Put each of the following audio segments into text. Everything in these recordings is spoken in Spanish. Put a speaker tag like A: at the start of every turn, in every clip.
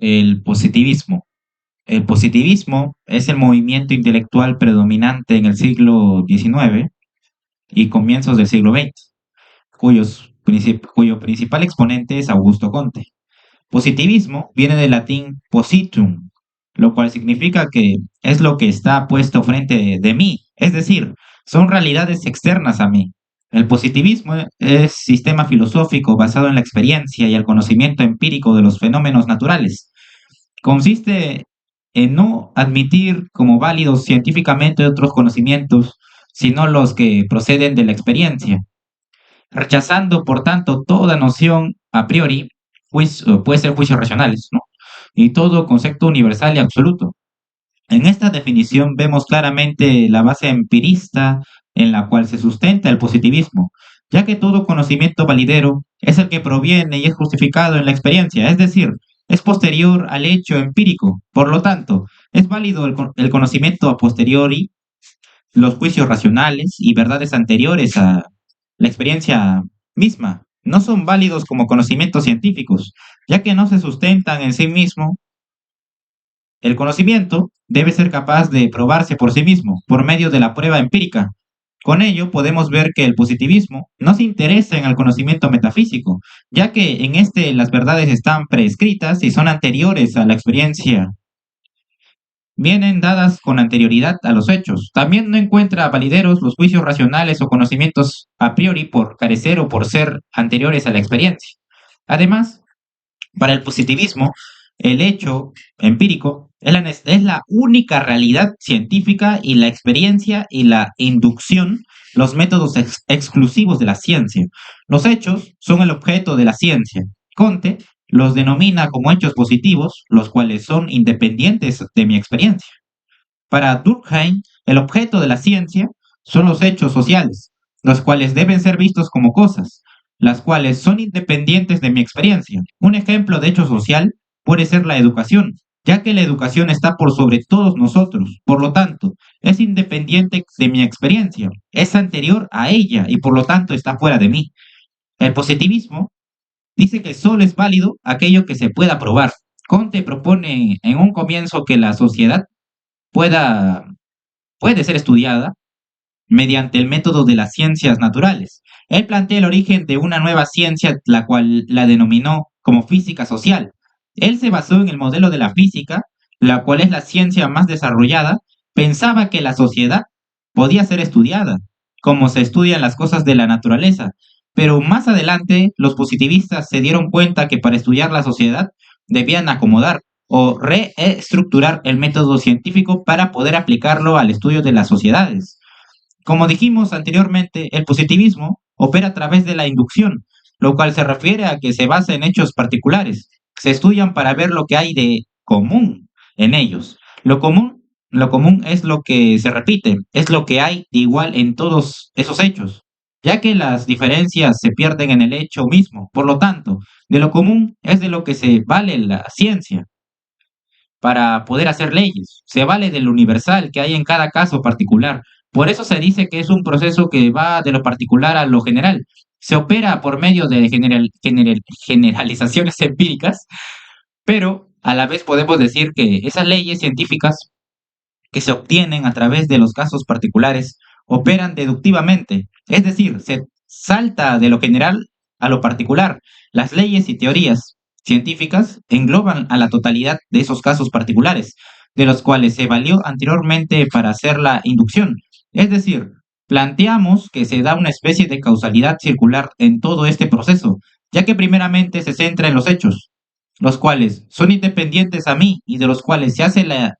A: El positivismo. El positivismo es el movimiento intelectual predominante en el siglo XIX y comienzos del siglo XX, cuyo principal exponente es Augusto Comte. Positivismo viene del latín positum, lo cual significa que es lo que está puesto frente de mí, es decir, son realidades externas a mí. El positivismo es sistema filosófico basado en la experiencia y el conocimiento empírico de los fenómenos naturales. Consiste en no admitir como válidos científicamente otros conocimientos, sino los que proceden de la experiencia, rechazando por tanto toda noción a priori, puede ser juicios racionales, ¿no? Y todo concepto universal y absoluto. En esta definición vemos claramente la base empirista en la cual se sustenta el positivismo, ya que todo conocimiento validero es el que proviene y es justificado en la experiencia, es decir, es posterior al hecho empírico. Por lo tanto, es válido el conocimiento a posteriori, los juicios racionales y verdades anteriores a la experiencia misma. No son válidos como conocimientos científicos, ya que no se sustentan en sí mismo. El conocimiento debe ser capaz de probarse por sí mismo, por medio de la prueba empírica. Con ello podemos ver que el positivismo no se interesa en el conocimiento metafísico, ya que en este las verdades están prescritas y son anteriores a la experiencia, vienen dadas con anterioridad a los hechos. También no encuentra valideros los juicios racionales o conocimientos a priori por carecer o por ser anteriores a la experiencia. Además, para el positivismo, el hecho empírico es la única realidad científica y la experiencia y la inducción, los métodos exclusivos de la ciencia. Los hechos son el objeto de la ciencia. Comte los denomina como hechos positivos, los cuales son independientes de mi experiencia. Para Durkheim, el objeto de la ciencia son los hechos sociales, los cuales deben ser vistos como cosas, las cuales son independientes de mi experiencia. Un ejemplo de hecho social puede ser la educación, ya que la educación está por sobre todos nosotros, por lo tanto, es independiente de mi experiencia, es anterior a ella y por lo tanto está fuera de mí. El positivismo dice que solo es válido aquello que se pueda probar. Comte propone en un comienzo que la sociedad pueda, puede ser estudiada mediante el método de las ciencias naturales. Él plantea el origen de una nueva ciencia, la cual la denominó como física social. Él se basó en el modelo de la física, la cual es la ciencia más desarrollada. Pensaba que la sociedad podía ser estudiada, como se estudian las cosas de la naturaleza, pero más adelante los positivistas se dieron cuenta que para estudiar la sociedad debían acomodar o reestructurar el método científico para poder aplicarlo al estudio de las sociedades. Como dijimos anteriormente, el positivismo opera a través de la inducción, lo cual se refiere a que se basa en hechos particulares. Se estudian para ver lo que hay de común en ellos. Lo común es lo que se repite, es lo que hay de igual en todos esos hechos, ya que las diferencias se pierden en el hecho mismo. Por lo tanto, de lo común es de lo que se vale la ciencia para poder hacer leyes. Se vale del universal que hay en cada caso particular. Por eso se dice que es un proceso que va de lo particular a lo general. Se opera por medio de generalizaciones empíricas, pero a la vez podemos decir que esas leyes científicas que se obtienen a través de los casos particulares operan deductivamente, es decir, se salta de lo general a lo particular. Las leyes y teorías científicas engloban a la totalidad de esos casos particulares, de los cuales se valió anteriormente para hacer la inducción. Es decir, planteamos que se da una especie de causalidad circular en todo este proceso, ya que primeramente se centra en los hechos, los cuales son independientes a mí y de los cuales se hace la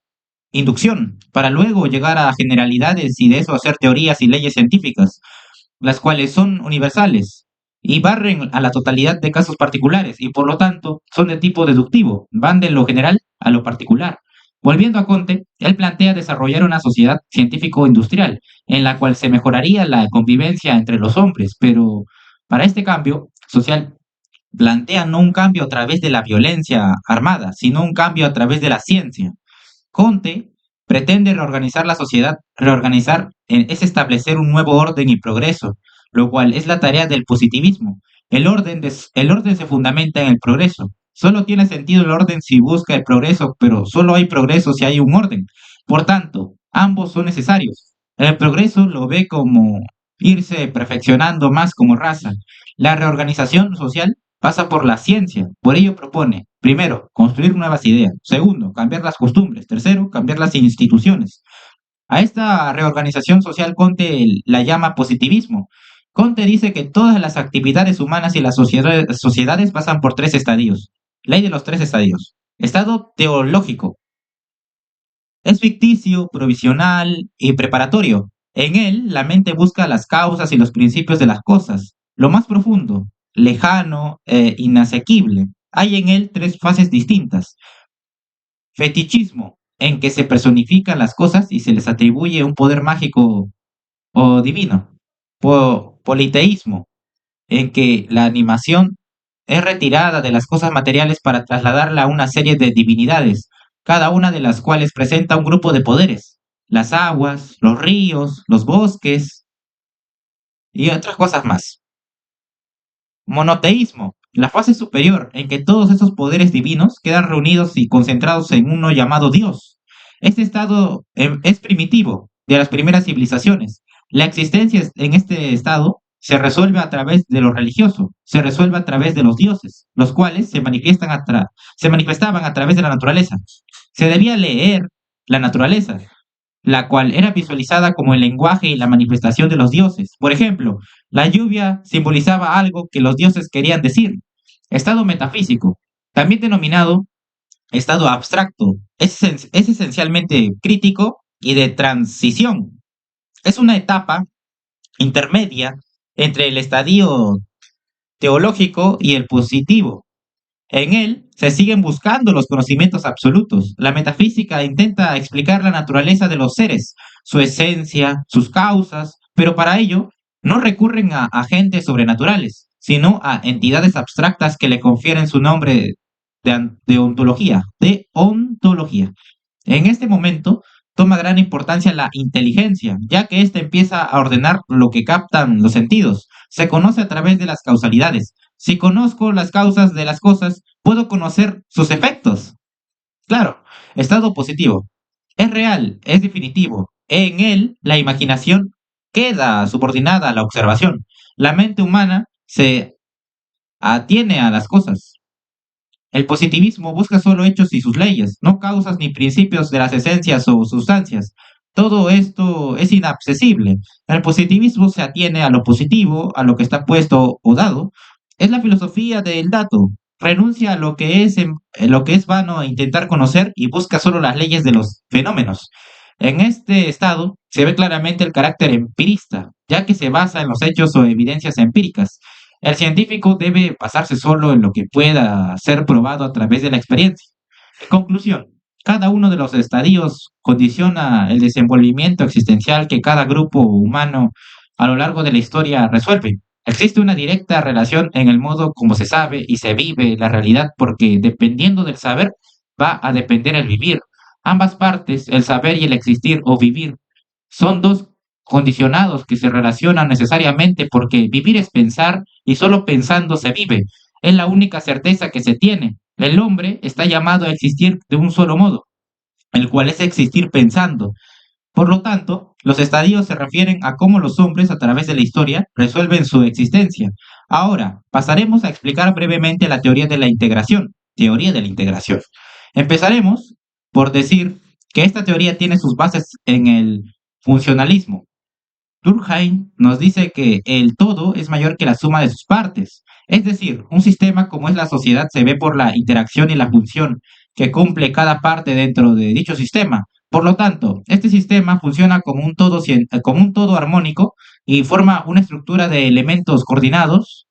A: inducción, para luego llegar a generalidades y de eso hacer teorías y leyes científicas, las cuales son universales y barren a la totalidad de casos particulares y por lo tanto son de tipo deductivo, van de lo general a lo particular. Volviendo a Comte, él plantea desarrollar una sociedad científico-industrial en la cual se mejoraría la convivencia entre los hombres, pero para este cambio social plantea no un cambio a través de la violencia armada, sino un cambio a través de la ciencia. Comte pretende reorganizar la sociedad. Reorganizar es establecer un nuevo orden y progreso, lo cual es la tarea del positivismo. El orden se fundamenta en el progreso. Solo tiene sentido el orden si busca el progreso, pero solo hay progreso si hay un orden. Por tanto, ambos son necesarios. El progreso lo ve como irse perfeccionando más como raza. La reorganización social pasa por la ciencia. Por ello propone, primero, construir nuevas ideas. Segundo, cambiar las costumbres. Tercero, cambiar las instituciones. A esta reorganización social Conte la llama positivismo. Conte dice que todas las actividades humanas y las sociedades pasan por tres estadios. Ley de los tres estadios. Estado teológico. Es ficticio, provisional y preparatorio. En él, la mente busca las causas y los principios de las cosas. Lo más profundo, lejano e inasequible. Hay en él tres fases distintas. Fetichismo, en que se personifican las cosas y se les atribuye un poder mágico o divino. Politeísmo, en que la animación es retirada de las cosas materiales para trasladarla a una serie de divinidades, cada una de las cuales presenta un grupo de poderes, las aguas, los ríos, los bosques y otras cosas más. Monoteísmo, la fase superior en que todos esos poderes divinos quedan reunidos y concentrados en uno llamado Dios. Este estado es primitivo, de las primeras civilizaciones. La existencia en este estado se resuelve a través de lo religioso, se resuelve a través de los dioses, los cuales se manifestaban a través de la naturaleza. Se debía leer la naturaleza, la cual era visualizada como el lenguaje y la manifestación de los dioses. Por ejemplo, la lluvia simbolizaba algo que los dioses querían decir. Estado metafísico, también denominado estado abstracto, es esencialmente crítico y de transición. Es una etapa intermedia entre el estadio teológico y el positivo. En él se siguen buscando los conocimientos absolutos. La metafísica intenta explicar la naturaleza de los seres, su esencia, sus causas, pero para ello no recurren a agentes sobrenaturales, sino a entidades abstractas que le confieren su nombre de ontología. En este momento toma gran importancia la inteligencia, ya que ésta empieza a ordenar lo que captan los sentidos. Se conoce a través de las causalidades. Si conozco las causas de las cosas, puedo conocer sus efectos. Claro, estado positivo. Es real, es definitivo. En él, la imaginación queda subordinada a la observación. La mente humana se atiene a las cosas. El positivismo busca solo hechos y sus leyes, no causas ni principios de las esencias o sustancias. Todo esto es inaccesible. El positivismo se atiene a lo positivo, a lo que está puesto o dado. Es la filosofía del dato. Renuncia a lo que es vano a intentar conocer y busca solo las leyes de los fenómenos. En este estado se ve claramente el carácter empirista, ya que se basa en los hechos o evidencias empíricas. El científico debe basarse solo en lo que pueda ser probado a través de la experiencia. En conclusión, cada uno de los estadios condiciona el desenvolvimiento existencial que cada grupo humano a lo largo de la historia resuelve. Existe una directa relación en el modo como se sabe y se vive la realidad porque dependiendo del saber va a depender el vivir. Ambas partes, el saber y el existir o vivir, son dos condicionados que se relacionan necesariamente porque vivir es pensar y solo pensando se vive. Es la única certeza que se tiene. El hombre está llamado a existir de un solo modo, el cual es existir pensando. Por lo tanto, los estadios se refieren a cómo los hombres a través de la historia resuelven su existencia. Ahora, pasaremos a explicar brevemente la teoría de la integración. Teoría de la integración. Empezaremos por decir que esta teoría tiene sus bases en el funcionalismo. Durkheim nos dice que el todo es mayor que la suma de sus partes. Es decir, un sistema como es la sociedad se ve por la interacción y la función que cumple cada parte dentro de dicho sistema. Por lo tanto, este sistema funciona como un todo armónico y forma una estructura de elementos coordinados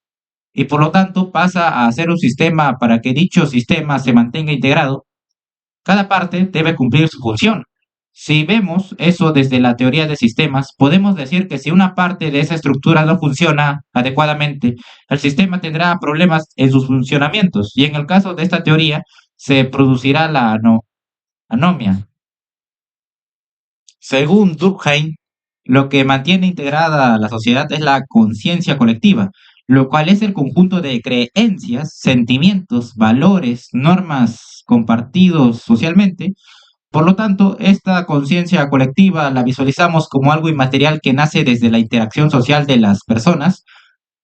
A: y por lo tanto pasa a ser un sistema para que dicho sistema se mantenga integrado. Cada parte debe cumplir su función. Si vemos eso desde la teoría de sistemas, podemos decir que si una parte de esa estructura no funciona adecuadamente, el sistema tendrá problemas en sus funcionamientos y en el caso de esta teoría se producirá la anomia. Según Durkheim, lo que mantiene integrada la sociedad es la conciencia colectiva. lo cual es el conjunto de creencias, sentimientos, valores, normas compartidos socialmente. Por lo tanto, esta conciencia colectiva la visualizamos como algo inmaterial que nace desde la interacción social de las personas,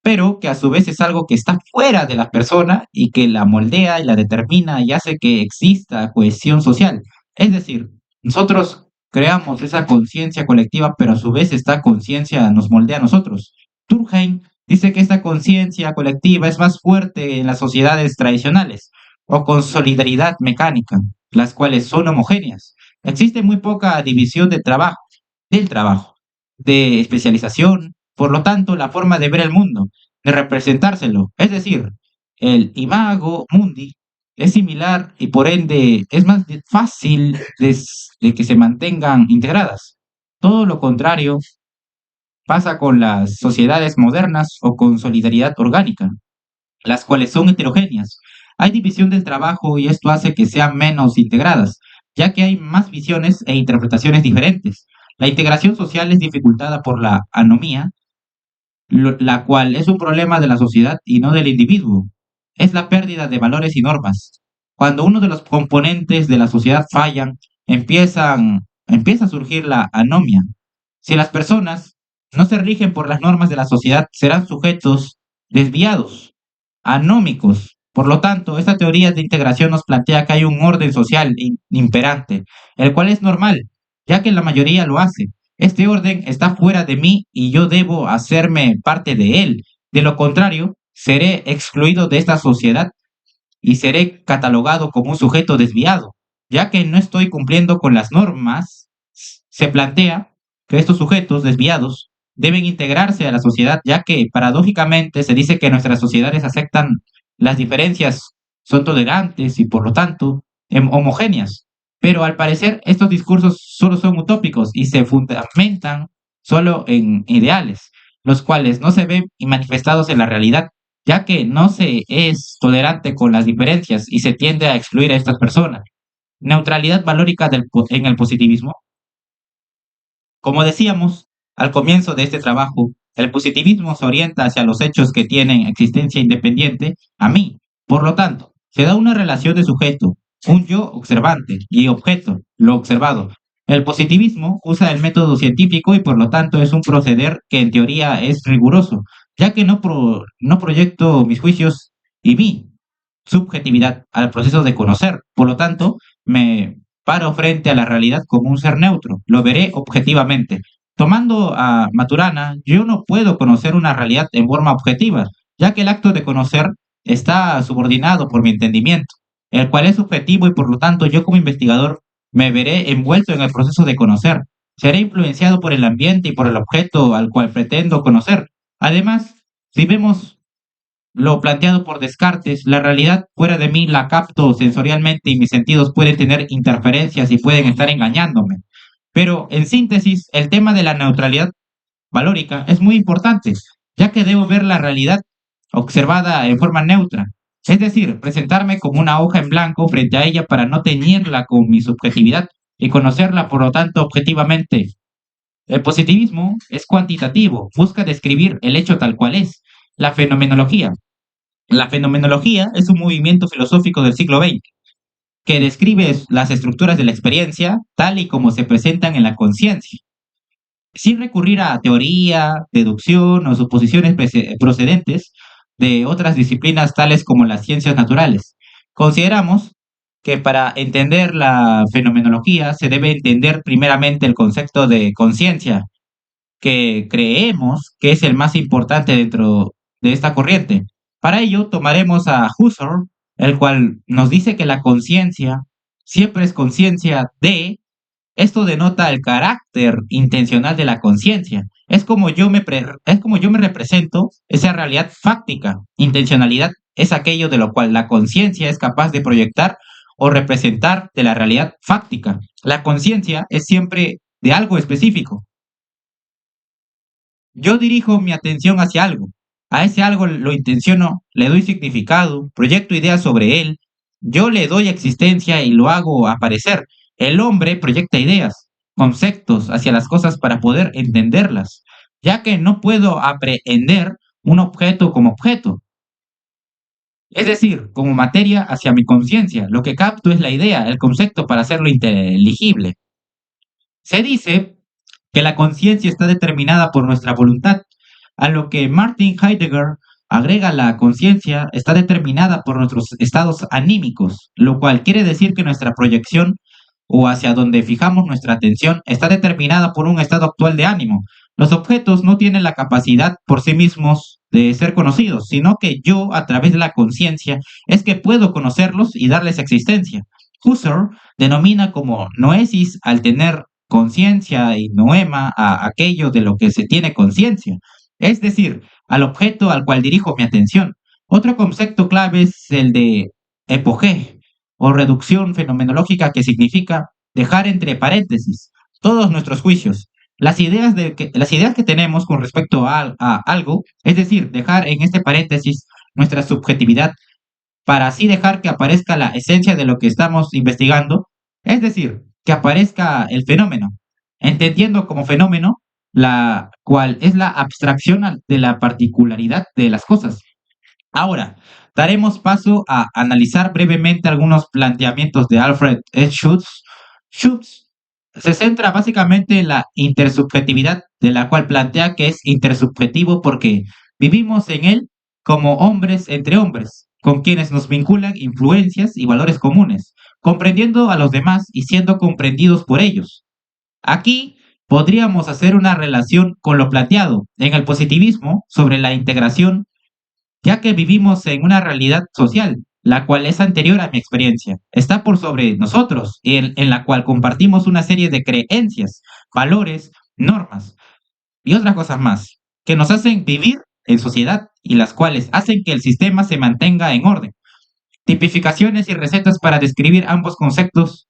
A: pero que a su vez es algo que está fuera de la persona y que la moldea y la determina y hace que exista cohesión social. Es decir, nosotros creamos esa conciencia colectiva, pero a su vez esta conciencia nos moldea a nosotros. Durkheim dice que esta conciencia colectiva es más fuerte en las sociedades tradicionales o con solidaridad mecánica, las cuales son homogéneas. Existe muy poca división del trabajo, de especialización, por lo tanto, la forma de ver el mundo, de representárselo, es decir, el imago mundi es similar y por ende es más fácil de que se mantengan integradas. Todo lo contrario pasa con las sociedades modernas o con solidaridad orgánica, las cuales son heterogéneas. Hay división del trabajo y esto hace que sean menos integradas, ya que hay más visiones e interpretaciones diferentes. La integración social es dificultada por la anomía, la cual es un problema de la sociedad y no del individuo. Es la pérdida de valores y normas. Cuando uno de los componentes de la sociedad fallan, empieza a surgir la anomia. Si las personas no se rigen por las normas de la sociedad, serán sujetos desviados, anómicos. Por lo tanto, esta teoría de integración nos plantea que hay un orden social imperante, el cual es normal, ya que la mayoría lo hace. Este orden está fuera de mí y yo debo hacerme parte de él. De lo contrario, seré excluido de esta sociedad y seré catalogado como un sujeto desviado. Ya que no estoy cumpliendo con las normas, se plantea que estos sujetos desviados deben integrarse a la sociedad, ya que paradójicamente se dice que nuestras sociedades aceptan las diferencias, son tolerantes y por lo tanto homogéneas. Pero al parecer estos discursos solo son utópicos y se fundamentan solo en ideales, los cuales no se ven manifestados en la realidad, ya que no se es tolerante con las diferencias y se tiende a excluir a estas personas. Neutralidad valórica en el positivismo. Como decíamos al comienzo de este trabajo, el positivismo se orienta hacia los hechos que tienen existencia independiente a mí. Por lo tanto, se da una relación de sujeto, un yo observante y objeto, lo observado. El positivismo usa el método científico y por lo tanto es un proceder que en teoría es riguroso, ya que no proyecto mis juicios y mi subjetividad al proceso de conocer. Por lo tanto, me paro frente a la realidad como un ser neutro, lo veré objetivamente. Tomando a Maturana, yo no puedo conocer una realidad en forma objetiva, ya que el acto de conocer está subordinado por mi entendimiento, el cual es subjetivo y por lo tanto yo como investigador me veré envuelto en el proceso de conocer. Seré influenciado por el ambiente y por el objeto al cual pretendo conocer. Además, si vemos lo planteado por Descartes, la realidad fuera de mí la capto sensorialmente y mis sentidos pueden tener interferencias y pueden estar engañándome. Pero en síntesis, el tema de la neutralidad valórica es muy importante, ya que debo ver la realidad observada en forma neutra, es decir, presentarme como una hoja en blanco frente a ella para no teñirla con mi subjetividad y conocerla, por lo tanto, objetivamente. El positivismo es cuantitativo, busca describir el hecho tal cual es. La fenomenología. La fenomenología es un movimiento filosófico del siglo XX que describe las estructuras de la experiencia tal y como se presentan en la conciencia, sin recurrir a teoría, deducción o suposiciones procedentes de otras disciplinas tales como las ciencias naturales. Consideramos que para entender la fenomenología se debe entender primeramente el concepto de conciencia, que creemos que es el más importante dentro de esta corriente. Para ello tomaremos a Husserl, el cual nos dice que la conciencia siempre es conciencia de. Esto denota el carácter intencional de la conciencia. Es como yo me represento esa realidad fáctica. Intencionalidad es aquello de lo cual la conciencia es capaz de proyectar o representar de la realidad fáctica. La conciencia es siempre de algo específico. Yo dirijo mi atención hacia algo. A ese algo lo intenciono, le doy significado, proyecto ideas sobre él. Yo le doy existencia y lo hago aparecer. El hombre proyecta ideas, conceptos hacia las cosas para poder entenderlas. Ya que no puedo aprehender un objeto como objeto, es decir, como materia hacia mi conciencia. Lo que capto es la idea, el concepto para hacerlo inteligible. Se dice que la conciencia está determinada por nuestra voluntad, a lo que Martin Heidegger agrega la conciencia está determinada por nuestros estados anímicos, lo cual quiere decir que nuestra proyección o hacia donde fijamos nuestra atención está determinada por un estado actual de ánimo. Los objetos no tienen la capacidad por sí mismos de ser conocidos, sino que yo, a través de la conciencia, es que puedo conocerlos y darles existencia. Husserl denomina como noesis al tener conciencia y noema a aquello de lo que se tiene conciencia, es decir, al objeto al cual dirijo mi atención. Otro concepto clave es el de epogé o reducción fenomenológica, que significa dejar entre paréntesis todos nuestros juicios. Las ideas que tenemos con respecto a algo, es decir, dejar en este paréntesis nuestra subjetividad para así dejar que aparezca la esencia de lo que estamos investigando, es decir, que aparezca el fenómeno, entendiendo como fenómeno la cual es la abstracción de la particularidad de las cosas. Ahora, daremos paso a analizar brevemente algunos planteamientos de Alfred E. Schutz. Schutz se centra básicamente en la intersubjetividad, de la cual plantea que es intersubjetivo porque vivimos en él como hombres entre hombres, con quienes nos vinculan influencias y valores comunes, comprendiendo a los demás y siendo comprendidos por ellos. Aquí podríamos hacer una relación con lo planteado en el positivismo sobre la integración, ya que vivimos en una realidad social, la cual es anterior a mi experiencia, está por sobre nosotros, en la cual compartimos una serie de creencias, valores, normas y otras cosas más, que nos hacen vivir en sociedad y las cuales hacen que el sistema se mantenga en orden. Tipificaciones y recetas para describir ambos conceptos.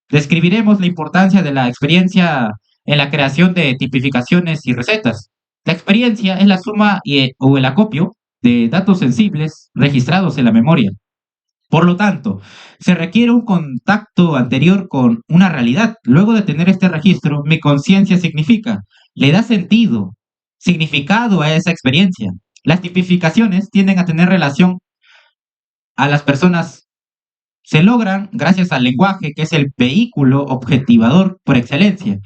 A: Describiremos la importancia de la experiencia en la creación de tipificaciones y recetas. La experiencia es la suma o el acopio de datos sensibles registrados en la memoria. Por lo tanto, se requiere un contacto anterior con una realidad. Luego de tener este registro, mi conciencia significa, le da sentido, significado a esa experiencia. Las tipificaciones tienden a tener relación a las personas, se logran gracias al lenguaje, que es el vehículo objetivador por excelencia.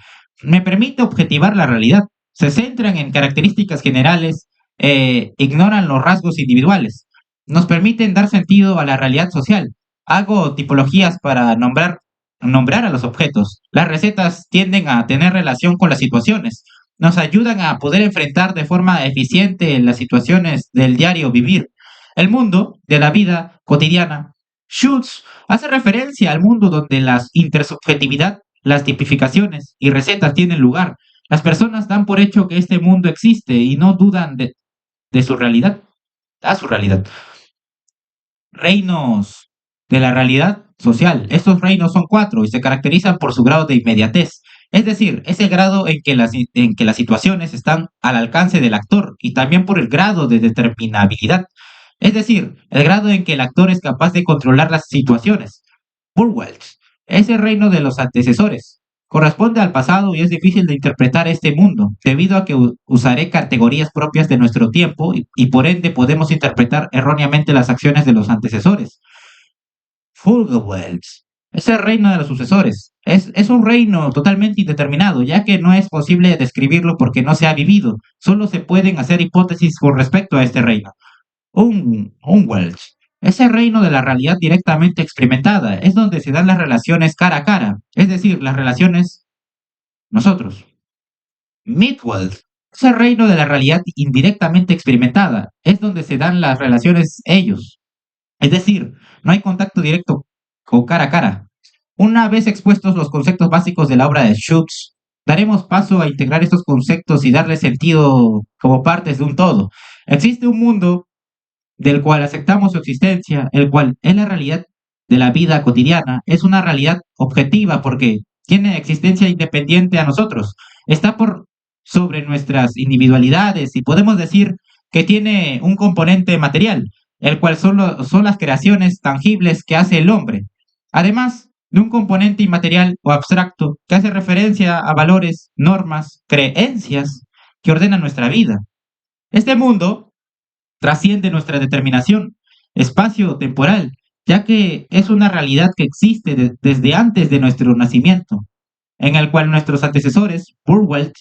A: Me permite objetivar la realidad. Se centran en características generales, ignoran los rasgos individuales. Nos permiten dar sentido a la realidad social. Hago tipologías para nombrar a los objetos. Las recetas tienden a tener relación con las situaciones. Nos ayudan a poder enfrentar de forma eficiente las situaciones del diario vivir. El mundo de la vida cotidiana. Schutz hace referencia al mundo donde la intersubjetividad, las tipificaciones y recetas tienen lugar. Las personas dan por hecho que este mundo existe y no dudan de su realidad, a su realidad. Reinos de la realidad social. Estos reinos son 4 y se caracterizan por su grado de inmediatez. Es decir, es el grado en que las situaciones están al alcance del actor y también por el grado de determinabilidad. Es decir, el grado en que el actor es capaz de controlar las situaciones. Burwell es el reino de los antecesores. Corresponde al pasado y es difícil de interpretar este mundo, debido a que usaré categorías propias de nuestro tiempo y por ende podemos interpretar erróneamente las acciones de los antecesores. Fulgewelz es el reino de los sucesores. Es un reino totalmente indeterminado, ya que no es posible describirlo porque no se ha vivido. Solo se pueden hacer hipótesis con respecto a este reino. Un Welsh. Es el reino de la realidad directamente experimentada, es donde se dan las relaciones cara a cara, es decir, las relaciones nosotros. Midworld es el reino de la realidad indirectamente experimentada, es donde se dan las relaciones ellos, es decir, no hay contacto directo o cara a cara. Una vez expuestos los conceptos básicos de la obra de Schutz, daremos paso a integrar estos conceptos y darle sentido como partes de un todo. Existe un mundo del cual aceptamos su existencia, el cual es la realidad de la vida cotidiana, es una realidad objetiva porque tiene existencia independiente a nosotros, está por sobre nuestras individualidades y podemos decir que tiene un componente material, el cual son las creaciones tangibles que hace el hombre, además de un componente inmaterial o abstracto que hace referencia a valores, normas, creencias que ordenan nuestra vida. Este mundo trasciende nuestra determinación espacio-temporal, ya que es una realidad que existe desde antes de nuestro nacimiento, en el cual nuestros antecesores, Burwell,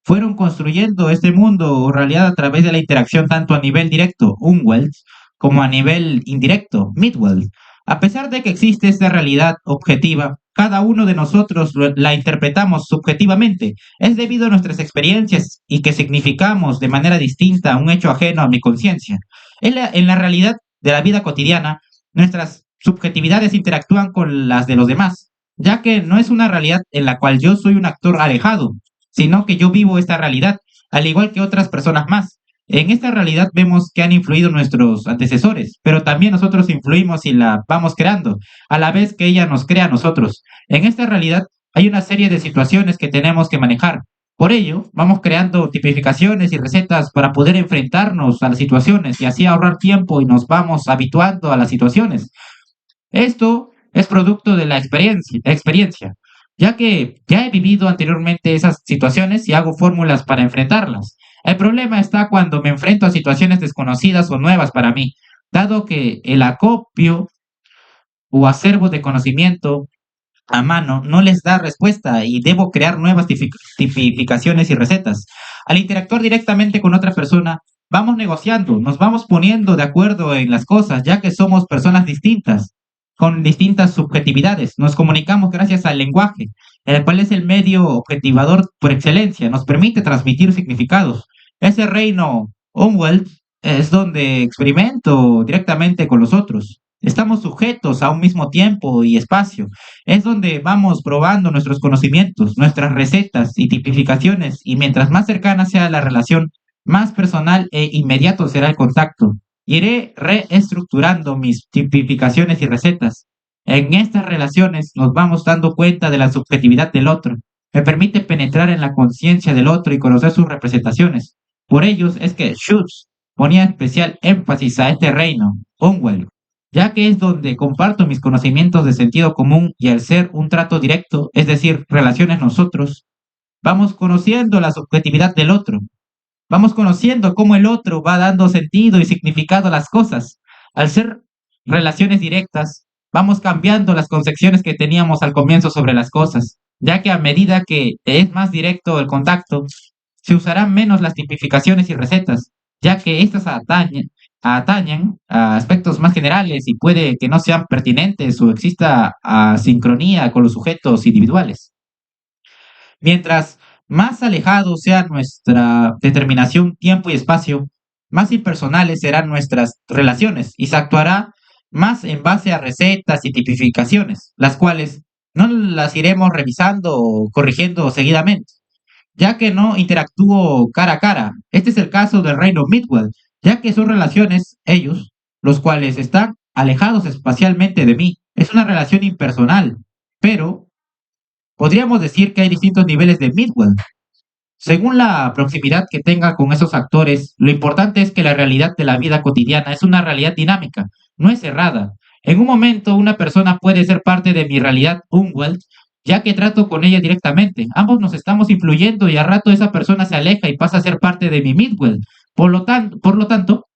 A: fueron construyendo este mundo o realidad a través de la interacción tanto a nivel directo, Unwell, como a nivel indirecto, Midwell. A pesar de que existe esta realidad objetiva, cada uno de nosotros la interpretamos subjetivamente. Es debido a nuestras experiencias y que significamos de manera distinta un hecho ajeno a mi conciencia. En la realidad de la vida cotidiana, nuestras subjetividades interactúan con las de los demás, ya que no es una realidad en la cual yo soy un actor alejado, sino que yo vivo esta realidad, al igual que otras personas más. En esta realidad vemos que han influido nuestros antecesores, pero también nosotros influimos y la vamos creando, a la vez que ella nos crea a nosotros. En esta realidad hay una serie de situaciones que tenemos que manejar. Por ello, vamos creando tipificaciones y recetas para poder enfrentarnos a las situaciones y así ahorrar tiempo y nos vamos habituando a las situaciones. Esto es producto de la experiencia, ya que ya he vivido anteriormente esas situaciones y hago fórmulas para enfrentarlas. El problema está cuando me enfrento a situaciones desconocidas o nuevas para mí, dado que el acopio o acervo de conocimiento a mano no les da respuesta y debo crear nuevas tipificaciones y recetas. Al interactuar directamente con otra persona, vamos negociando, nos vamos poniendo de acuerdo en las cosas, ya que somos personas distintas, con distintas subjetividades. Nos comunicamos gracias al lenguaje, el cual es el medio objetivador por excelencia, nos permite transmitir significados. Ese reino Onwell es donde experimento directamente con los otros. Estamos sujetos a un mismo tiempo y espacio. Es donde vamos probando nuestros conocimientos, nuestras recetas y tipificaciones, y mientras más cercana sea la relación, más personal e inmediato será el contacto. Iré reestructurando mis tipificaciones y recetas. En estas relaciones nos vamos dando cuenta de la subjetividad del otro. Me permite penetrar en la conciencia del otro y conocer sus representaciones. Por ellos es que Schutz ponía especial énfasis a este reino, Onwell, ya que es donde comparto mis conocimientos de sentido común y al ser un trato directo, es decir, relaciones nosotros, vamos conociendo la subjetividad del otro, vamos conociendo cómo el otro va dando sentido y significado a las cosas. Al ser relaciones directas, vamos cambiando las concepciones que teníamos al comienzo sobre las cosas, ya que a medida que es más directo el contacto, se usarán menos las tipificaciones y recetas, ya que estas atañen a aspectos más generales y puede que no sean pertinentes o exista asincronía con los sujetos individuales. Mientras más alejado sea nuestra determinación, tiempo y espacio, más impersonales serán nuestras relaciones y se actuará más en base a recetas y tipificaciones, las cuales no las iremos revisando o corrigiendo seguidamente, ya que no interactúo cara a cara. Este es el caso del reino Midwell, ya que son relaciones, ellos, los cuales están alejados espacialmente de mí. Es una relación impersonal, pero podríamos decir que hay distintos niveles de Midwell. Según la proximidad que tenga con esos actores, lo importante es que la realidad de la vida cotidiana es una realidad dinámica, no es cerrada. En un momento, una persona puede ser parte de mi realidad Unwell, ya que trato con ella directamente. Ambos nos estamos influyendo y a rato esa persona se aleja y pasa a ser parte de mi Midwell. Por lo tanto,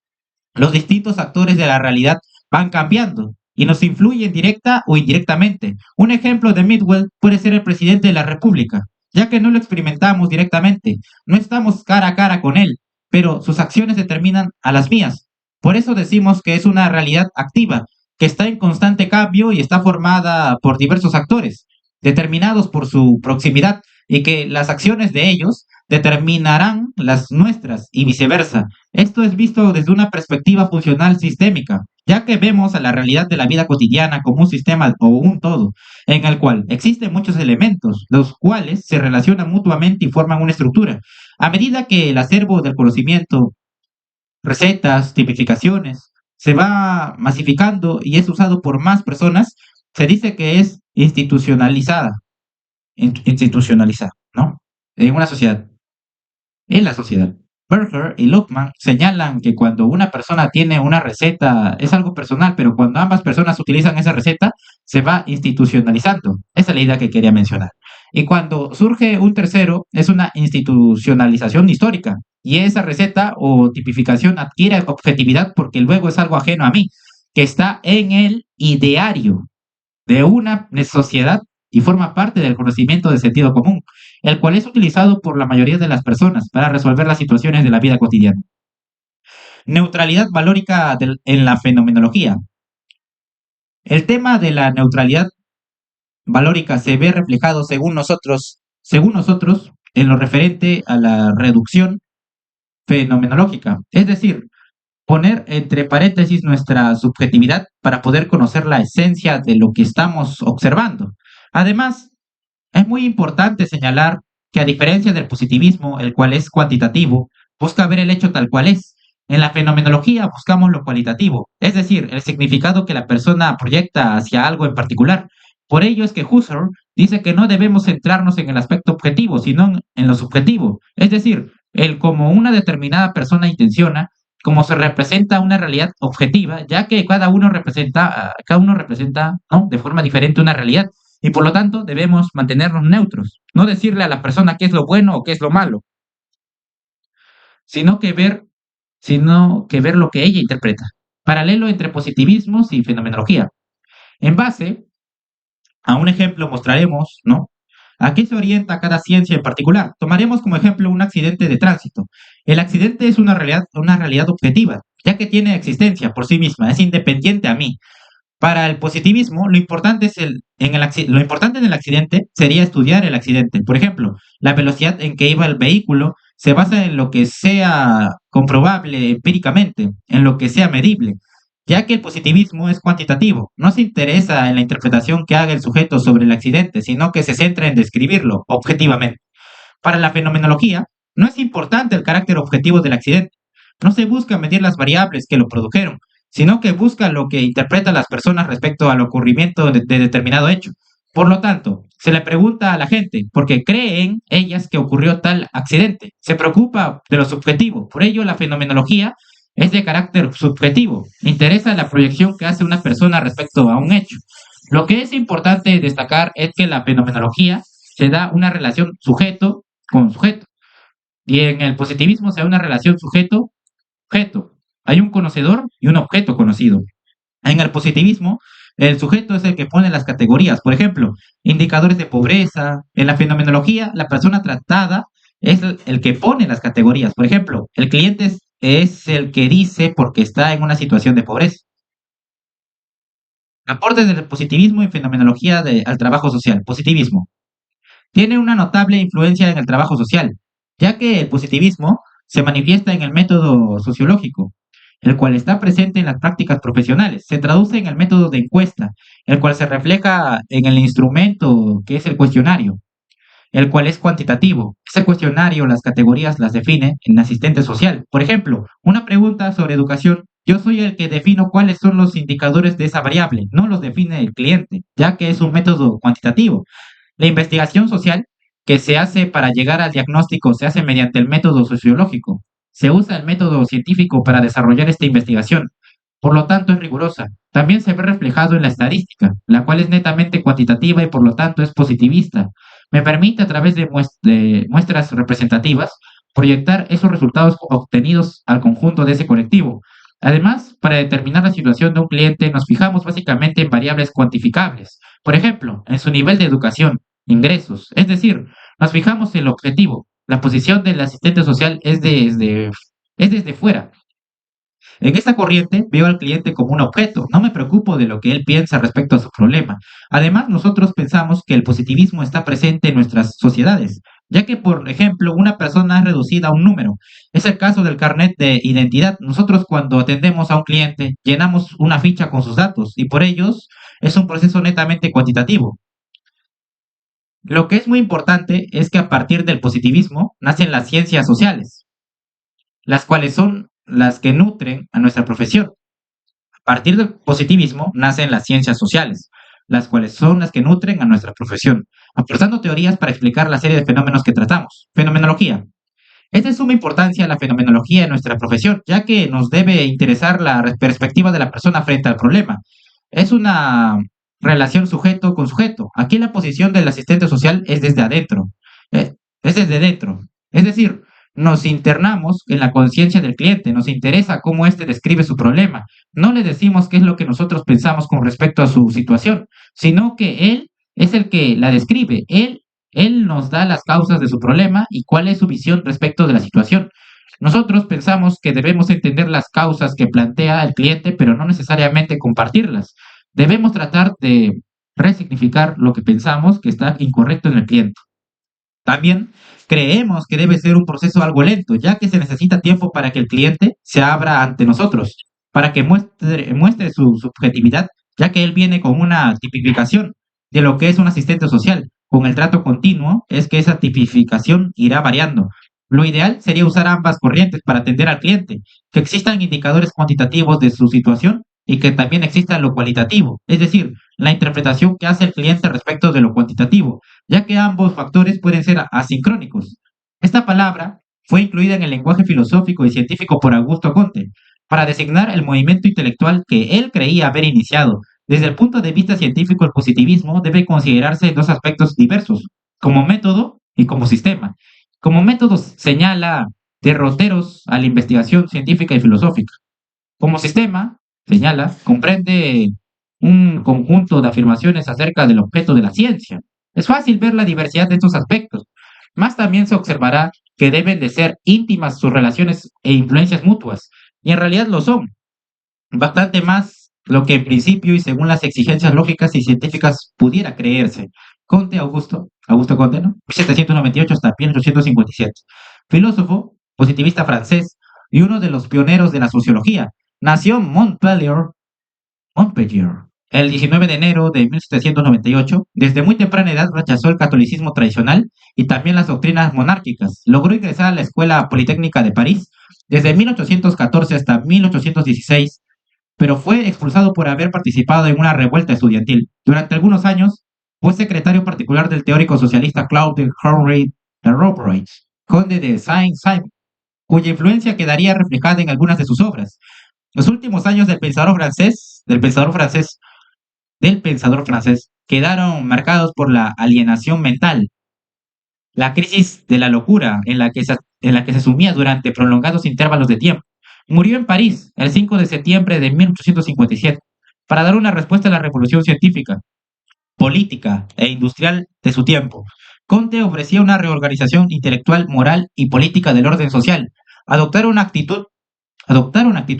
A: los distintos actores de la realidad van cambiando y nos influyen directa o indirectamente. Un ejemplo de Midwell puede ser el presidente de la República, ya que no lo experimentamos directamente, no estamos cara a cara con él, pero sus acciones determinan a las mías. Por eso decimos que es una realidad activa, que está en constante cambio y está formada por diversos actores, determinados por su proximidad, y que las acciones de ellos determinarán las nuestras y viceversa. Esto es visto desde una perspectiva funcional sistémica, ya que vemos a la realidad de la vida cotidiana como un sistema o un todo, en el cual existen muchos elementos, los cuales se relacionan mutuamente y forman una estructura. A medida que el acervo del conocimiento, recetas, tipificaciones, se va masificando y es usado por más personas, se dice que es institucionalizada, ¿no? En una sociedad. En la sociedad. Berger y Luckman señalan que cuando una persona tiene una receta es algo personal, pero cuando ambas personas utilizan esa receta se va institucionalizando. Esa es la idea que quería mencionar. Y cuando surge un tercero, es una institucionalización histórica. Y esa receta o tipificación adquiere objetividad porque luego es algo ajeno a mí, que está en el ideario de una sociedad y forma parte del conocimiento de sentido común, el cual es utilizado por la mayoría de las personas para resolver las situaciones de la vida cotidiana. Neutralidad valórica en la fenomenología. El tema de la neutralidad valórica se ve reflejado según nosotros, en lo referente a la reducción fenomenológica, es decir, poner entre paréntesis nuestra subjetividad para poder conocer la esencia de lo que estamos observando. Además, es muy importante señalar que a diferencia del positivismo, el cual es cuantitativo, busca ver el hecho tal cual es. En la fenomenología buscamos lo cualitativo, es decir, el significado que la persona proyecta hacia algo en particular. Por ello es que Husserl dice que no debemos centrarnos en el aspecto objetivo, sino en lo subjetivo, es decir, el cómo una determinada persona intenciona, cómo se representa una realidad objetiva, ya que cada uno representa, ¿no?, de forma diferente una realidad. Y por lo tanto debemos mantenernos neutros, no decirle a la persona qué es lo bueno o qué es lo malo, sino que ver, sino que ver lo que ella interpreta. Paralelo entre positivismos y fenomenología. En base a un ejemplo mostraremos, ¿no?, a qué se orienta cada ciencia en particular. Tomaremos como ejemplo un accidente de tránsito. El accidente es una realidad objetiva, ya que tiene existencia por sí misma, es independiente a mí. Para el positivismo, lo importante en el accidente sería estudiar el accidente. Por ejemplo, la velocidad en que iba el vehículo se basa en lo que sea comprobable empíricamente, en lo que sea medible, ya que el positivismo es cuantitativo. No se interesa en la interpretación que haga el sujeto sobre el accidente, sino que se centra en describirlo objetivamente. Para la fenomenología, no es importante el carácter objetivo del accidente. No se busca medir las variables que lo produjeron, sino que busca lo que interpretan las personas respecto al ocurrimiento de determinado hecho. Por lo tanto, se le pregunta a la gente por qué creen ellas que ocurrió tal accidente. Se preocupa de lo subjetivo. Por ello, la fenomenología es de carácter subjetivo. Interesa la proyección que hace una persona respecto a un hecho. Lo que es importante destacar es que la fenomenología se da una relación sujeto con sujeto. Y en el positivismo se da una relación sujeto-objeto. Hay un conocedor y un objeto conocido. En el positivismo, el sujeto es el que pone las categorías. Por ejemplo, indicadores de pobreza. En la fenomenología, la persona tratada es el que pone las categorías. Por ejemplo, el cliente es el que dice porque está en una situación de pobreza. Aportes del positivismo y fenomenología al trabajo social. Positivismo. Tiene una notable influencia en el trabajo social, ya que el positivismo se manifiesta en el método sociológico, el cual está presente en las prácticas profesionales. Se traduce en el método de encuesta, el cual se refleja en el instrumento que es el cuestionario, el cual es cuantitativo. Ese cuestionario, las categorías las define en asistente social. Por ejemplo, una pregunta sobre educación. Yo soy el que defino cuáles son los indicadores de esa variable, no los define el cliente, ya que es un método cuantitativo. La investigación social que se hace para llegar al diagnóstico se hace mediante el método sociológico. Se usa el método científico para desarrollar esta investigación. Por lo tanto, es rigurosa. También se ve reflejado en la estadística, la cual es netamente cuantitativa y por lo tanto es positivista. Me permite, a través de muestras representativas, proyectar esos resultados obtenidos al conjunto de ese colectivo. Además, para determinar la situación de un cliente, nos fijamos básicamente en variables cuantificables. Por ejemplo, en su nivel de educación, ingresos. Es decir, nos fijamos en el objetivo. La posición del asistente social es desde fuera. En esta corriente veo al cliente como un objeto, no me preocupo de lo que él piensa respecto a su problema. Además, nosotros pensamos que el positivismo está presente en nuestras sociedades, ya que, por ejemplo, una persona es reducida a un número. Es el caso del carnet de identidad. Nosotros cuando atendemos a un cliente llenamos una ficha con sus datos y por ellos es un proceso netamente cuantitativo. Lo que es muy importante es que a partir del positivismo nacen las ciencias sociales, las cuales son las que nutren a nuestra profesión. A partir del positivismo nacen las ciencias sociales, las cuales son las que nutren a nuestra profesión, aportando teorías para explicar la serie de fenómenos que tratamos. Fenomenología. Es de suma importancia la fenomenología en nuestra profesión, ya que nos debe interesar la perspectiva de la persona frente al problema. Es una relación sujeto con sujeto. Aquí la posición del asistente social es desde adentro, es desde dentro. Es decir, nos internamos en la conciencia del cliente, nos interesa cómo éste describe su problema. No le decimos qué es lo que nosotros pensamos con respecto a su situación, sino que él es el que la describe. Él nos da las causas de su problema y cuál es su visión respecto de la situación. Nosotros pensamos que debemos entender las causas que plantea el cliente, pero no necesariamente compartirlas. Debemos tratar de resignificar lo que pensamos que está incorrecto en el cliente. También creemos que debe ser un proceso algo lento, ya que se necesita tiempo para que el cliente se abra ante nosotros, para que muestre su subjetividad, ya que él viene con una tipificación de lo que es un asistente social. Con el trato continuo es que esa tipificación irá variando. Lo ideal sería usar ambas corrientes para atender al cliente, que existan indicadores cuantitativos de su situación y que también exista lo cualitativo, es decir, la interpretación que hace el cliente respecto de lo cuantitativo, ya que ambos factores pueden ser asincrónicos. Esta palabra fue incluida en el lenguaje filosófico y científico por Augusto Comte para designar el movimiento intelectual que él creía haber iniciado. Desde el punto de vista científico, el positivismo debe considerarse en dos aspectos diversos, como método y como sistema. Como método señala derroteros a la investigación científica y filosófica. Como sistema, señala, comprende un conjunto de afirmaciones acerca del objeto de la ciencia. Es fácil ver la diversidad de estos aspectos, más también se observará que deben de ser íntimas sus relaciones e influencias mutuas, y en realidad lo son, bastante más lo que en principio y según las exigencias lógicas y científicas pudiera creerse. Augusto Comte, ¿no? 1798 hasta 1857, filósofo, positivista francés y uno de los pioneros de la sociología. Nació en Montpellier, el 19 de enero de 1798. Desde muy temprana edad rechazó el catolicismo tradicional y también las doctrinas monárquicas. Logró ingresar a la Escuela Politécnica de París desde 1814 hasta 1816, pero fue expulsado por haber participado en una revuelta estudiantil. Durante algunos años fue secretario particular del teórico socialista Claude Henry de Rothschild, conde de Saint-Simon, cuya influencia quedaría reflejada en algunas de sus obras. Los últimos años del pensador francés quedaron marcados por la alienación mental, la crisis de la locura en la que se sumía durante prolongados intervalos de tiempo. Murió en París el 5 de septiembre de 1857 para dar una respuesta a la revolución científica, política e industrial de su tiempo. Comte ofrecía una reorganización intelectual, moral y política del orden social. Adoptar una actitud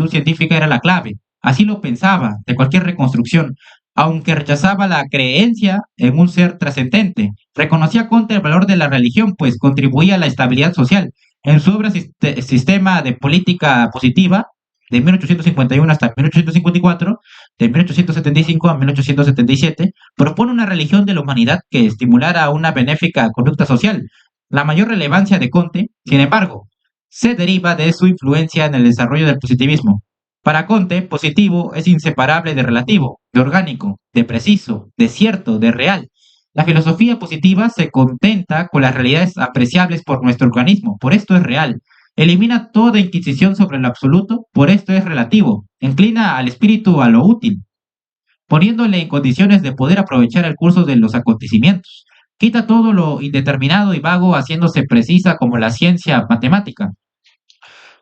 A: científica era la clave. Así lo pensaba de cualquier reconstrucción, aunque rechazaba la creencia en un ser trascendente. Reconocía Comte el valor de la religión, pues contribuía a la estabilidad social. En su obra Sistema de Política Positiva, de 1851 hasta 1854, de 1875 a 1877, propone una religión de la humanidad que estimulara una benéfica conducta social. La mayor relevancia de Comte, sin embargo, se deriva de su influencia en el desarrollo del positivismo. Para Comte, positivo es inseparable de relativo, de orgánico, de preciso, de cierto, de real. La filosofía positiva se contenta con las realidades apreciables por nuestro organismo, por esto es real. Elimina toda inquisición sobre lo absoluto, por esto es relativo. Inclina al espíritu a lo útil, poniéndole en condiciones de poder aprovechar el curso de los acontecimientos. Quita todo lo indeterminado y vago, haciéndose precisa como la ciencia matemática,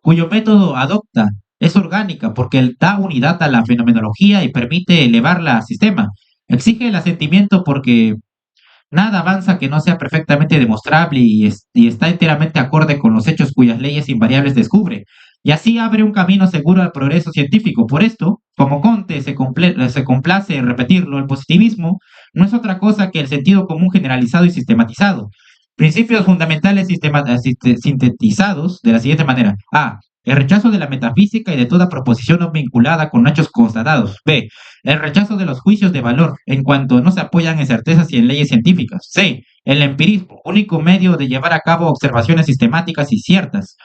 A: cuyo método adopta es orgánica porque da unidad a la fenomenología y permite elevarla al sistema. Exige el asentimiento porque nada avanza que no sea perfectamente demostrable y está enteramente acorde con los hechos cuyas leyes invariables descubre. Y así abre un camino seguro al progreso científico. Por esto, como Comte se complace en repetirlo, el positivismo no es otra cosa que el sentido común generalizado y sistematizado. Principios fundamentales sintetizados de la siguiente manera. A. El rechazo de la metafísica y de toda proposición no vinculada con hechos constatados. B. El rechazo de los juicios de valor en cuanto no se apoyan en certezas y en leyes científicas. C. El empirismo, único medio de llevar a cabo observaciones sistemáticas y ciertas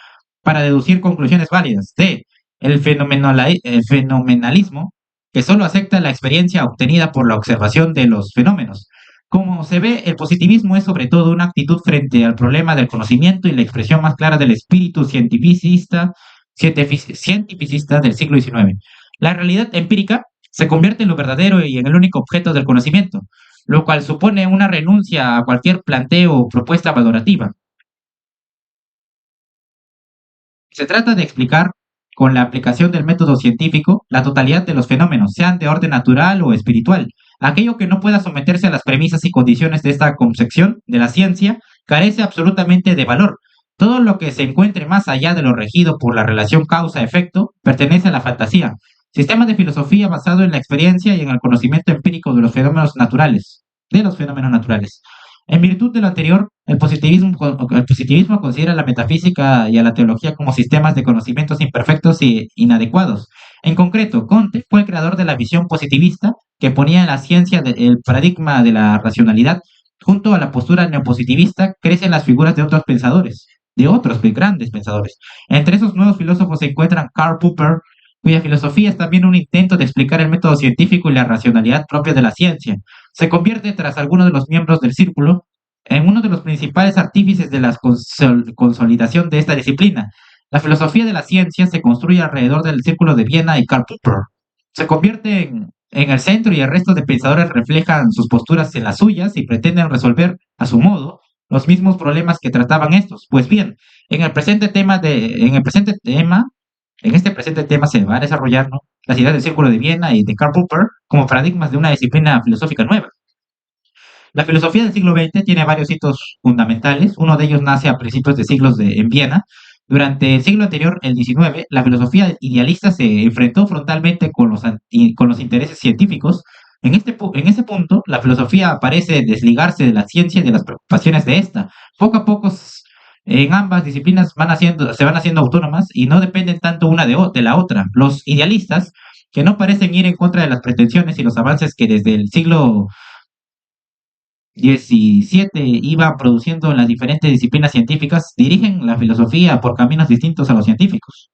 A: para deducir conclusiones válidas. D. El fenomenalismo, que solo acepta la experiencia obtenida por la observación de los fenómenos. Como se ve, el positivismo es sobre todo una actitud frente al problema del conocimiento y la expresión más clara del espíritu cientificista del siglo XIX. La realidad empírica se convierte en lo verdadero y en el único objeto del conocimiento, lo cual supone una renuncia a cualquier planteo o propuesta valorativa. Se trata de explicar, con la aplicación del método científico, la totalidad de los fenómenos, sean de orden natural o espiritual. Aquello que no pueda someterse a las premisas y condiciones de esta concepción de la ciencia carece absolutamente de valor. Todo lo que se encuentre más allá de lo regido por la relación causa-efecto pertenece a la fantasía. Sistema de filosofía basado en la experiencia y en el conocimiento empírico de los fenómenos naturales. En virtud de lo anterior, el positivismo considera a la metafísica y a la teología como sistemas de conocimientos imperfectos e inadecuados. En concreto, Comte fue el creador de la visión positivista que ponía en la ciencia el paradigma de la racionalidad. Junto a la postura neopositivista crecen las figuras de otros grandes pensadores. Entre esos nuevos filósofos se encuentran Karl Popper, cuya filosofía es también un intento de explicar el método científico y la racionalidad propia de la ciencia. Se convierte, tras algunos de los miembros del círculo, en uno de los principales artífices de la consolidación de esta disciplina. La filosofía de la ciencia se construye alrededor del círculo de Viena y Karl Popper. Se convierte en el centro y el resto de pensadores reflejan sus posturas en las suyas y pretenden resolver, a su modo, los mismos problemas que trataban estos. Pues bien, en este presente tema se va a desarrollar, ¿no?, las ideas del Círculo de Viena y de Karl Popper como paradigmas de una disciplina filosófica nueva. La filosofía del siglo XX tiene varios hitos fundamentales. Uno de ellos nace a principios de siglos en Viena. Durante el siglo anterior, el XIX, la filosofía idealista se enfrentó frontalmente con los intereses científicos. En ese punto, la filosofía parece desligarse de la ciencia y de las preocupaciones de esta. Poco a poco, en ambas disciplinas se van haciendo autónomas y no dependen tanto una de la otra. Los idealistas, que no parecen ir en contra de las pretensiones y los avances que desde el siglo XVII iba produciendo en las diferentes disciplinas científicas, dirigen la filosofía por caminos distintos a los científicos.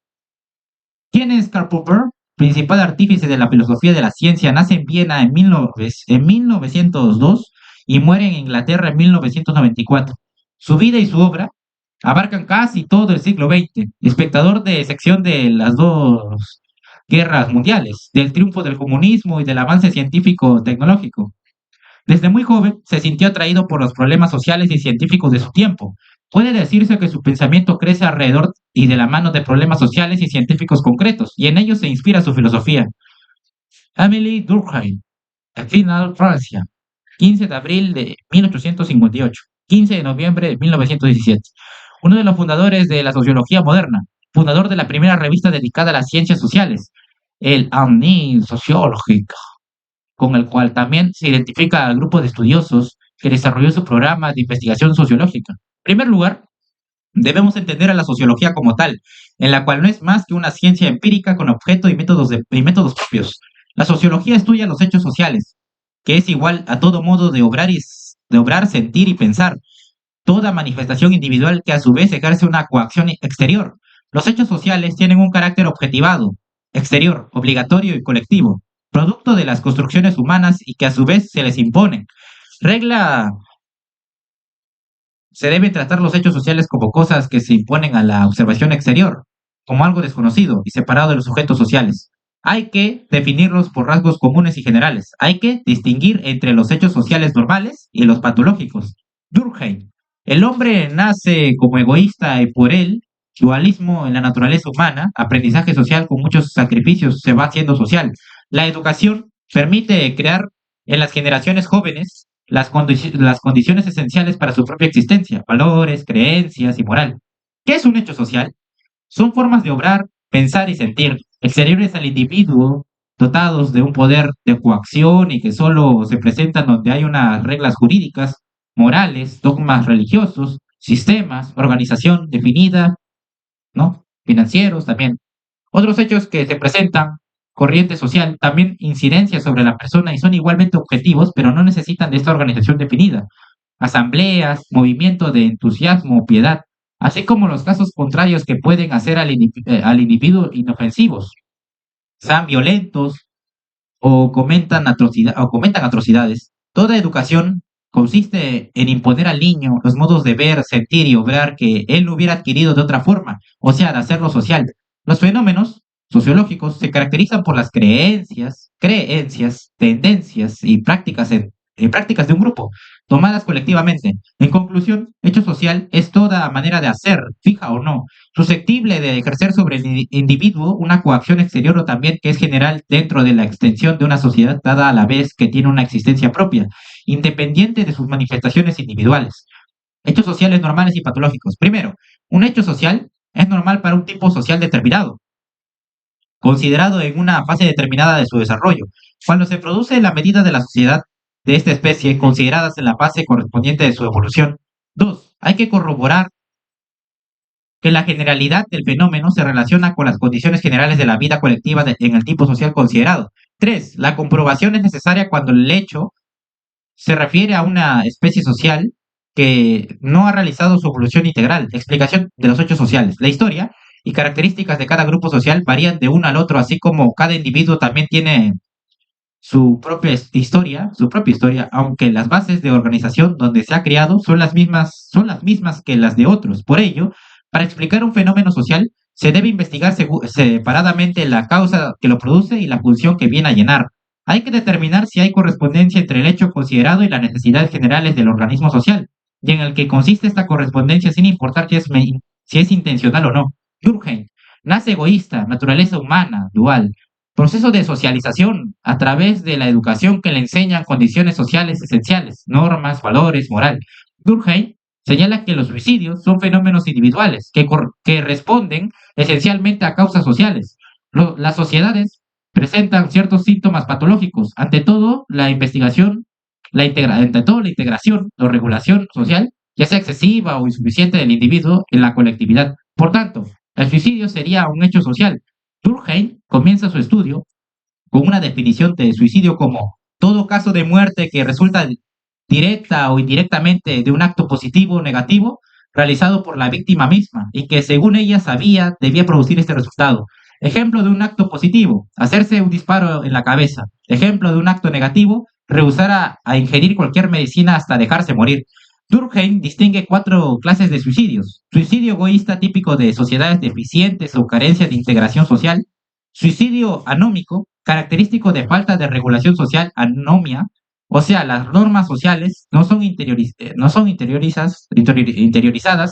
A: ¿Quién es Karl Popper? Principal artífice de la filosofía de la ciencia, nace en Viena en 1902 y muere en Inglaterra en 1994. Su vida y su obra abarcan casi todo el siglo XX, espectador de sección de las dos guerras mundiales, del triunfo del comunismo y del avance científico-tecnológico. Desde muy joven se sintió atraído por los problemas sociales y científicos de su tiempo. Puede decirse que su pensamiento crece alrededor y de la mano de problemas sociales y científicos concretos, y en ellos se inspira su filosofía. Amélie Durkheim, Final, Francia, 15 de abril de 1858, 15 de noviembre de 1917. Uno de los fundadores de la sociología moderna, fundador de la primera revista dedicada a las ciencias sociales, el Année sociologique, con el cual también se identifica al grupo de estudiosos que desarrolló su programa de investigación sociológica. En primer lugar, debemos entender a la sociología como tal, en la cual no es más que una ciencia empírica con objeto y métodos propios. La sociología estudia los hechos sociales, que es igual a todo modo de obrar, sentir y pensar, toda manifestación individual que a su vez ejerce una coacción exterior. Los hechos sociales tienen un carácter objetivado, exterior, obligatorio y colectivo, producto de las construcciones humanas y que a su vez se les imponen. Regla Se deben tratar los hechos sociales como cosas que se imponen a la observación exterior, como algo desconocido y separado de los sujetos sociales. Hay que definirlos por rasgos comunes y generales. Hay que distinguir entre los hechos sociales normales y los patológicos. Durkheim. El hombre nace como egoísta y por él, dualismo en la naturaleza humana, aprendizaje social con muchos sacrificios, se va haciendo social. La educación permite crear en las generaciones jóvenes las condiciones esenciales para su propia existencia, valores, creencias y moral. ¿Qué es un hecho social? Son formas de obrar, pensar y sentir, exteriores al individuo, dotados de un poder de coacción y que solo se presentan donde hay unas reglas jurídicas, morales, dogmas religiosos, sistemas, organización definida, ¿no? Financieros también. Otros hechos que se presentan, corriente social, también incidencias sobre la persona y son igualmente objetivos, pero no necesitan de esta organización definida. Asambleas, movimiento de entusiasmo o piedad, así como los casos contrarios que pueden hacer al individuo inofensivos, sean violentos o comentan atrocidades. Toda educación consiste en imponer al niño los modos de ver, sentir y obrar que él no hubiera adquirido de otra forma, o sea, de hacerlo social. Los fenómenos sociológicos se caracterizan por las creencias, tendencias y prácticas de un grupo, tomadas colectivamente. En conclusión, hecho social es toda manera de hacer, fija o no, susceptible de ejercer sobre el individuo una coacción exterior o también que es general dentro de la extensión de una sociedad dada a la vez que tiene una existencia propia, independiente de sus manifestaciones individuales. Hechos sociales normales y patológicos. Primero, un hecho social es normal para un tipo social determinado, considerado en una fase determinada de su desarrollo. Cuando se produce en la medida de la sociedad de esta especie, consideradas en la fase correspondiente de su evolución. Dos, hay que corroborar que la generalidad del fenómeno se relaciona con las condiciones generales de la vida colectiva en el tipo social considerado. Tres, la comprobación es necesaria cuando el hecho se refiere a una especie social que no ha realizado su evolución integral. Explicación de los hechos sociales. La historia y características de cada grupo social varían de uno al otro, así como cada individuo también tiene su propia historia, aunque las bases de organización donde se ha creado son las mismas que las de otros. Por ello, para explicar un fenómeno social, se debe investigar separadamente la causa que lo produce y la función que viene a llenar. Hay que determinar si hay correspondencia entre el hecho considerado y las necesidades generales del organismo social, y en el que consiste esta correspondencia sin importar si es intencional o no. Durkheim nace egoísta, naturaleza humana, dual, proceso de socialización a través de la educación que le enseñan condiciones sociales esenciales, normas, valores, moral. Durkheim señala que los suicidios son fenómenos individuales que responden esencialmente a causas sociales. Las sociedades presentan ciertos síntomas patológicos, ante todo la integración o regulación social, ya sea excesiva o insuficiente del individuo en la colectividad. Por tanto, el suicidio sería un hecho social. Durkheim comienza su estudio con una definición de suicidio como todo caso de muerte que resulta directa o indirectamente de un acto positivo o negativo realizado por la víctima misma y que según ella sabía debía producir este resultado. Ejemplo de un acto positivo, hacerse un disparo en la cabeza. Ejemplo de un acto negativo, rehusar a ingerir cualquier medicina hasta dejarse morir. Durkheim distingue cuatro clases de suicidios. Suicidio egoísta típico de sociedades deficientes o carencias de integración social. Suicidio anómico, característico de falta de regulación social, anomia, o sea, las normas sociales no son interiorizadas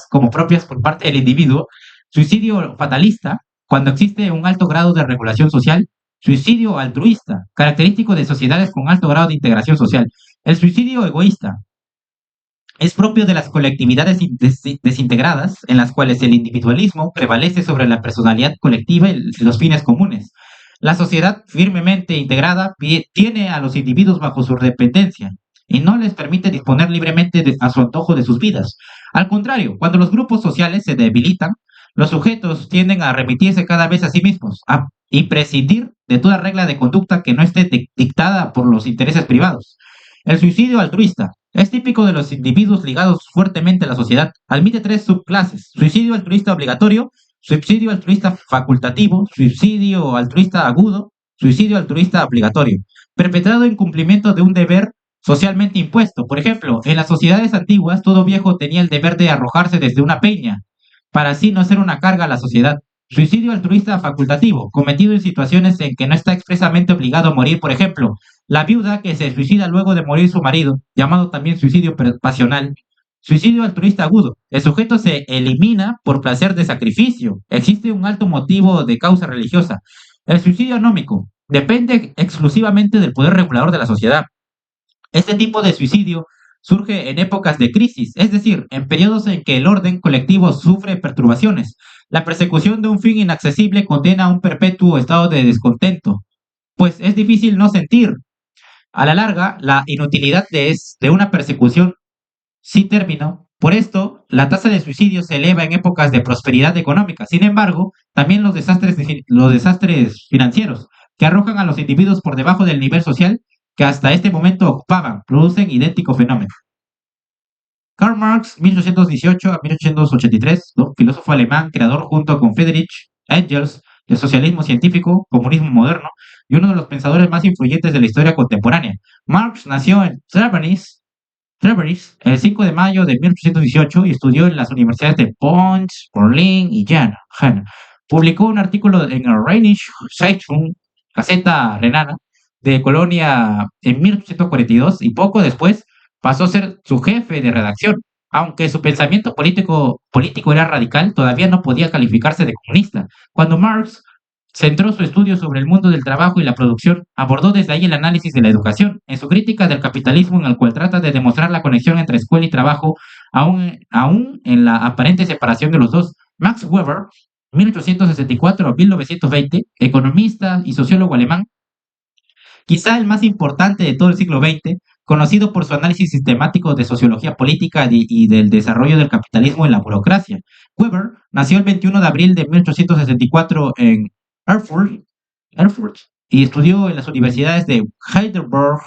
A: como propias por parte del individuo. Suicidio fatalista, cuando existe un alto grado de regulación social. Suicidio altruista, característico de sociedades con alto grado de integración social. El suicidio egoísta es propio de las colectividades desintegradas, en las cuales el individualismo prevalece sobre la personalidad colectiva y los fines comunes. La sociedad firmemente integrada tiene a los individuos bajo su dependencia y no les permite disponer libremente a su antojo de sus vidas. Al contrario, cuando los grupos sociales se debilitan, los sujetos tienden a remitirse cada vez a sí mismos y prescindir de toda regla de conducta que no esté dictada por los intereses privados. El suicidio altruista es típico de los individuos ligados fuertemente a la sociedad. Admite tres subclases: suicidio altruista obligatorio, suicidio altruista facultativo, suicidio altruista agudo, suicidio altruista obligatorio, perpetrado en cumplimiento de un deber socialmente impuesto. Por ejemplo, en las sociedades antiguas, todo viejo tenía el deber de arrojarse desde una peña, para así no ser una carga a la sociedad. Suicidio altruista facultativo, cometido en situaciones en que no está expresamente obligado a morir. Por ejemplo, la viuda que se suicida luego de morir su marido, llamado también suicidio pasional. Suicidio altruista agudo. El sujeto se elimina por placer de sacrificio. Existe un alto motivo de causa religiosa. El suicidio anómico depende exclusivamente del poder regulador de la sociedad. Este tipo de suicidio surge en épocas de crisis, es decir, en periodos en que el orden colectivo sufre perturbaciones. La persecución de un fin inaccesible condena a un perpetuo estado de descontento, pues es difícil no sentir. A la larga, la inutilidad de una persecución sin término. Por esto, la tasa de suicidio se eleva en épocas de prosperidad económica. Sin embargo, también los desastres financieros, que arrojan a los individuos por debajo del nivel social que hasta este momento ocupaban, producen idéntico fenómeno. Karl Marx, 1818 a 1883, ¿no? Filósofo alemán, creador junto con Friedrich Engels del socialismo científico, comunismo moderno, y uno de los pensadores más influyentes de la historia contemporánea. Marx nació en Treveris el 5 de mayo de 1818 y estudió en las universidades de Bonn, Berlín y Jena. publicó un artículo en el Rheinische Zeitung, Gaceta Renana, de Colonia en 1842 y poco después pasó a ser su jefe de redacción. Aunque su pensamiento político era radical, todavía no podía calificarse de comunista. Cuando Marx centró su estudio sobre el mundo del trabajo y la producción, abordó desde ahí el análisis de la educación, en su crítica del capitalismo en el cual trata de demostrar la conexión entre escuela y trabajo, aún en la aparente separación de los dos. Max Weber, 1864 a 1920, economista y sociólogo alemán, quizá el más importante de todo el siglo XX, conocido por su análisis sistemático de sociología política y del desarrollo del capitalismo en la burocracia. Weber nació el 21 de abril de 1864 en Erfurt, Erfurt y estudió en las universidades de Heidelberg,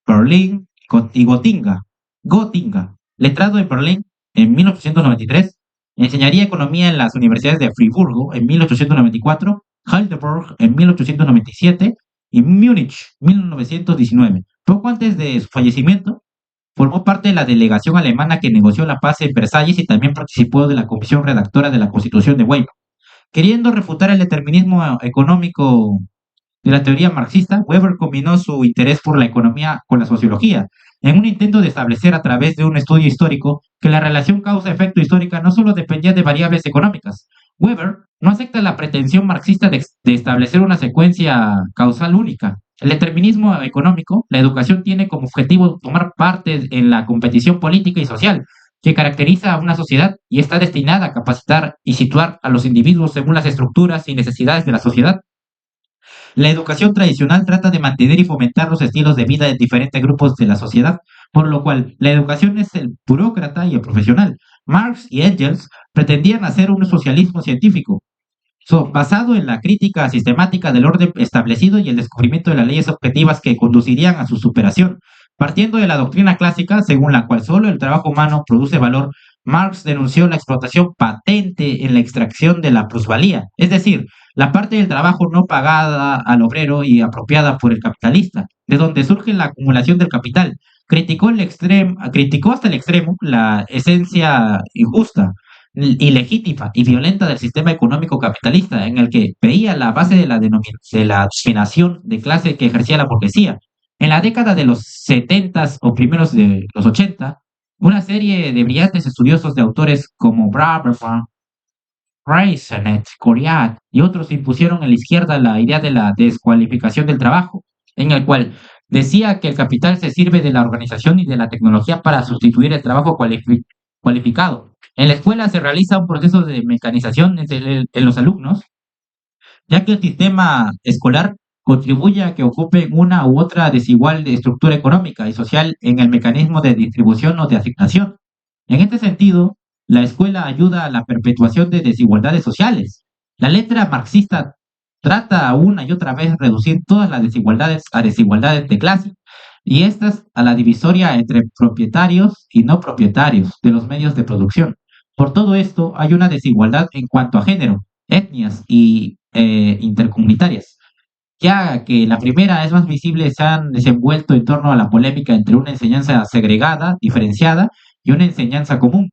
A: Berlín y Gotinga. Letrado en Berlín en 1893, enseñaría economía en las universidades de Friburgo en 1894, Heidelberg en 1897 y Múnich 1919. Poco antes de su fallecimiento, formó parte de la delegación alemana que negoció la paz en Versalles y también participó de la comisión redactora de la Constitución de Weimar. Queriendo refutar el determinismo económico de la teoría marxista, Weber combinó su interés por la economía con la sociología, en un intento de establecer a través de un estudio histórico que la relación causa-efecto histórica no solo dependía de variables económicas. Weber no acepta la pretensión marxista de establecer una secuencia causal única. El determinismo económico, la educación tiene como objetivo tomar parte en la competición política y social que caracteriza a una sociedad y está destinada a capacitar y situar a los individuos según las estructuras y necesidades de la sociedad. La educación tradicional trata de mantener y fomentar los estilos de vida de diferentes grupos de la sociedad, por lo cual la educación es el burócrata y el profesional. Marx y Engels pretendían hacer un socialismo científico, basado en la crítica sistemática del orden establecido y el descubrimiento de las leyes objetivas que conducirían a su superación. Partiendo de la doctrina clásica, según la cual solo el trabajo humano produce valor, Marx denunció la explotación patente en la extracción de la plusvalía, es decir, la parte del trabajo no pagada al obrero y apropiada por el capitalista, de donde surge la acumulación del capital. Criticó hasta el extremo la esencia injusta, ilegítima y violenta del sistema económico capitalista, en el que veía la base de la dominación de clase que ejercía la burguesía. En la década de los 70 o primeros de los 80, una serie de brillantes estudiosos de autores como Braverman, Reisenet, Coriat y otros impusieron en la izquierda la idea de la descualificación del trabajo, en el cual decía que el capital se sirve de la organización y de la tecnología para sustituir el trabajo cualificado. En la escuela se realiza un proceso de mecanización en los alumnos, ya que el sistema escolar contribuye a que ocupen una u otra desigual estructura económica y social en el mecanismo de distribución o de asignación. En este sentido, la escuela ayuda a la perpetuación de desigualdades sociales. La letra marxista trata una y otra vez reducir todas las desigualdades a desigualdades de clase y estas a la divisoria entre propietarios y no propietarios de los medios de producción. Por todo esto, hay una desigualdad en cuanto a género, etnias y intercomunitarias, ya que la primera es más visible, se han desenvuelto en torno a la polémica entre una enseñanza segregada, diferenciada, y una enseñanza común.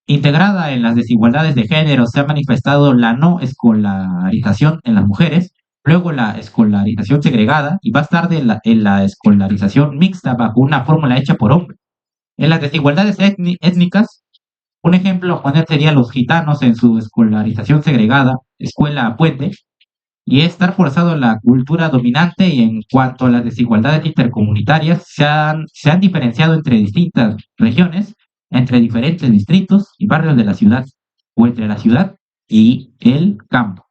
A: Integrada en las desigualdades de género, se ha manifestado la no escolarización en las mujeres, luego la escolarización segregada y más tarde en la escolarización mixta bajo una fórmula hecha por hombres. En las desigualdades étnicas, un ejemplo a poner sería los gitanos en su escolarización segregada, escuela puente, y estar forzado en la cultura dominante. Y en cuanto a las desigualdades intercomunitarias, se han diferenciado entre distintas regiones, entre diferentes distritos y barrios de la ciudad, o entre la ciudad y el campo.